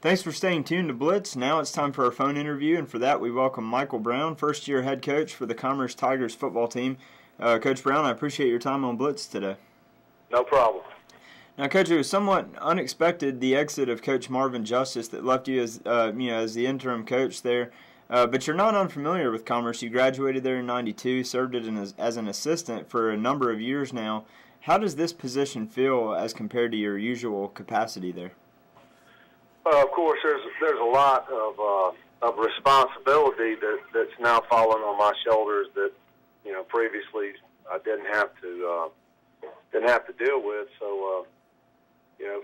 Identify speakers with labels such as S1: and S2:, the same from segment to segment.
S1: Thanks for staying tuned to Blitz. Now it's time for our phone interview, and for that we welcome Michael Brown, first-year head coach for the Commerce Tigers football team. Coach Brown, I appreciate your time on Blitz today.
S2: No problem.
S1: Now, Coach, it was somewhat unexpected, the exit of Coach Marvin Justice that left you as as the interim coach there. But you're not unfamiliar with Commerce. You graduated there in '92, served it as an assistant for a number of years now. How does this position feel as compared to your usual capacity there?
S2: Of course, there's a lot of responsibility that's now falling on my shoulders that previously I didn't have to deal with. So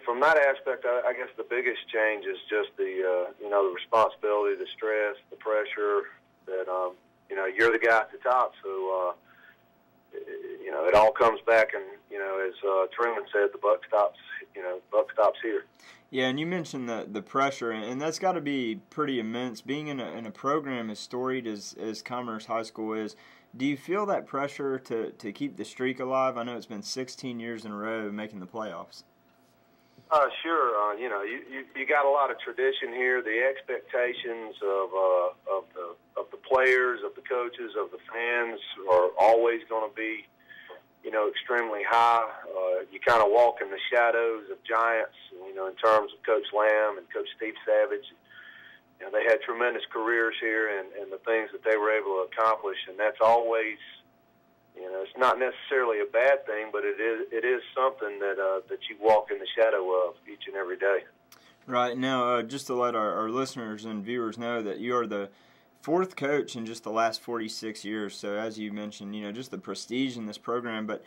S2: from that aspect, I guess the biggest change is just the responsibility, the stress, the pressure that you're the guy at the top. So it all comes back, and as Truman said, the buck stops here.
S1: Yeah, and you mentioned the pressure, and that's got to be pretty immense. Being in a program as storied as Commerce High School is, do you feel that pressure to keep the streak alive? I know it's been 16 years in a row making the playoffs.
S2: Sure. You got a lot of tradition here. The expectations of the players, of the coaches, of the fans are always going to be extremely high. You kind of walk in the shadows of giants, in terms of Coach Lamb and Coach Steve Savage. They had tremendous careers here, and the things that they were able to accomplish, and that's always, it's not necessarily a bad thing, but it is something that you walk in the shadow of each and every day.
S1: Right. Now, just to let our listeners and viewers know that you are the fourth coach in just the last 46 years. So as you mentioned, just the prestige in this program. But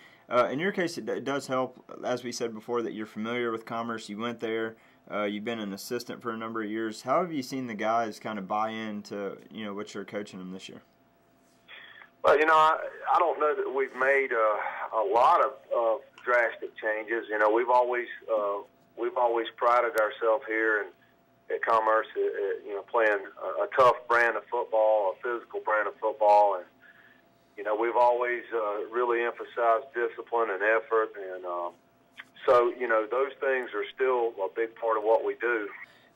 S1: in your case, it does help, as we said before, that you're familiar with Commerce. You went there. You've been an assistant for a number of years. How have you seen the guys kind of buy into, what you're coaching them this year?
S2: Well, I don't know that we've made a lot of drastic changes. We've always prided ourselves here at Commerce, playing a tough brand of football, a physical brand of football, and we've always really emphasized discipline and effort, and so those things are still a big part of what we do.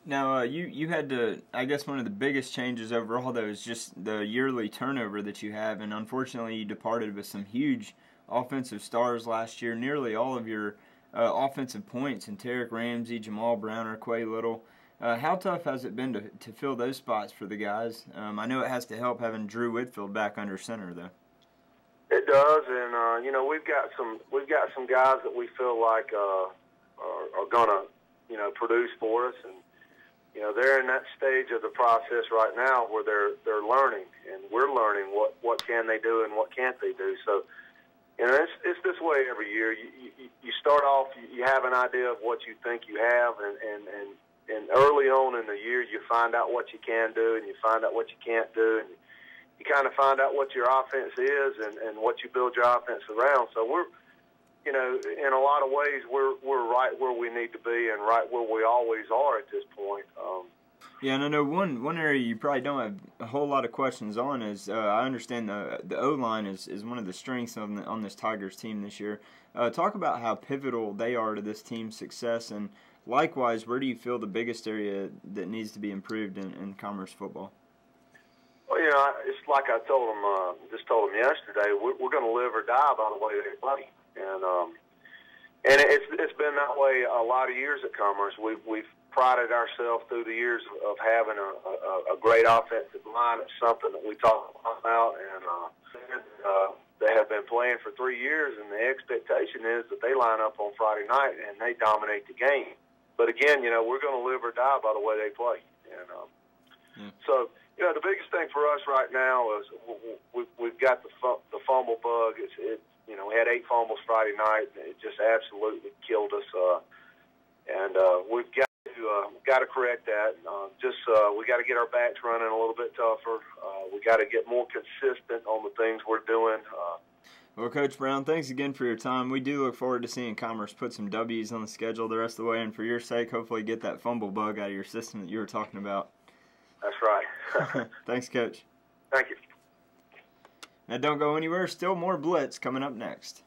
S1: Now, you had to, I guess one of the biggest changes overall, though, is just the yearly turnover that you have, and unfortunately you departed with some huge offensive stars last year. Nearly all of your offensive points, and Tarek Ramsey, Jamal Browner, Quay Little. How tough has it been to fill those spots for the guys? I know it has to help having Drew Whitfield back under center, though.
S2: It does, and we've got some guys that we feel like are gonna produce for us, and they're in that stage of the process right now where they're learning, and we're learning what can they do and what can't they do. So it's this way every year. You start off, you have an idea of what you think you have, and early on in the year, you find out what you can do, and you find out what you can't do, and you kind of find out what your offense is and what you build your offense around. So we're, in a lot of ways, we're right where we need to be and right where we always are at this point.
S1: Yeah, and I know one area you probably don't have a whole lot of questions on is I understand the O-line is one of the strengths on this Tigers team this year. Talk about how pivotal they are to this team's success, and likewise, where do you feel the biggest area that needs to be improved in Commerce football?
S2: Well, it's like I told them yesterday. We're going to live or die by the way they play, and it's been that way a lot of years at Commerce. We've prided ourselves through the years of having a great offensive line. It's something that we talk about, and they have been playing for 3 years, and the expectation is that they line up on Friday night and they dominate the game. But again, we're going to live or die by the way they play, and so. The biggest thing for us right now is we've got the fumble bug. We had 8 fumbles Friday night, and it just absolutely killed us. And we've got to correct that. We got to get our backs running a little bit tougher. We got to get more consistent on the things we're doing.
S1: Well, Coach Brown, thanks again for your time. We do look forward to seeing Commerce put some W's on the schedule the rest of the way, and for your sake, hopefully get that fumble bug out of your system that you were talking about.
S2: That's right.
S1: Thanks, Coach.
S2: Thank you.
S1: Now, don't go anywhere. Still more Blitz coming up next.